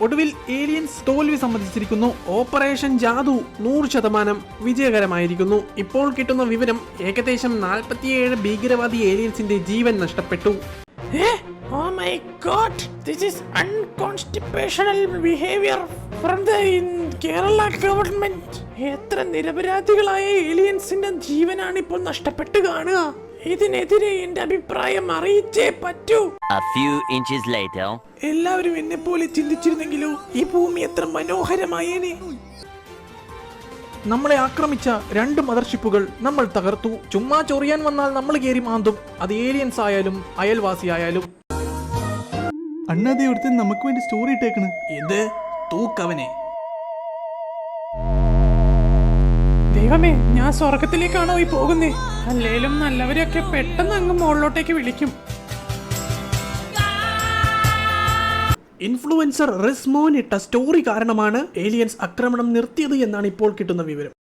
ഒടുവിൽ ഏലിയൻസ് തോൽവി സമ്മതിച്ചിരിക്കുന്നു. ഓപ്പറേഷൻ ജാദു 100% വിജയകരമായിരിക്കുന്നു. ഇപ്പോൾ കിട്ടുന്ന വിവരം ഏകദേശം 47 ഭീകരവാദി ഏലിയൻസിന്റെ ജീവൻ നഷ്ടപ്പെട്ടു. Oh my god, this is unconstitutional behavior from the Kerala government. എത്ര നിരപരാധികളായ ഏലിയൻസിന്റെ ജീവനാണ് ഇപ്പോൾ നഷ്ടപ്പെട്ടു കാണുക. ഇതിനെതിരെ എന്റെ അഭിപ്രായം അറിയിച്ചേ പറ്റൂ. A few inches later. എല്ലാവരും എന്നെ പോലെ ചിന്തിച്ചിരുന്നെങ്കിലോ ഈ ഭൂമി എത്ര മനോഹരമായേനെ. നമ്മളെ ആക്രമിച്ച 2 മദർഷിപ്പുകൾ നമ്മൾ തകർത്തു. ചുമ്മാ ചൊറിയാൻ വന്നാൽ നമ്മൾ കേറി മാന്തും. അത് ഏലിയൻസ് ആയാലും അയൽവാസിയായാലും. അണ്ണാതെ ഇവിടുത്തെ നമുക്ക് വേണ്ടി സ്റ്റോറി ഇട്ടേക്കണ്. ഇത് തൂക്കവനെ. ദൈവമേ, ഞാൻ സ്വർഗത്തിലേക്കാണോ ഈ പോകുന്നേ? അല്ലേലും നല്ലവരെയൊക്കെ പെട്ടെന്ന് അങ്ങ് മുകളിലോട്ടേക്ക് വിളിക്കും. ഇൻഫ്ലുവൻസർ റിസ്മോൻ ഇട്ട സ്റ്റോറി കാരണമാണ് ഏലിയൻസ് ആക്രമണം നിർത്തിയത് എന്നാണ് ഇപ്പോൾ കിട്ടുന്ന വിവരം.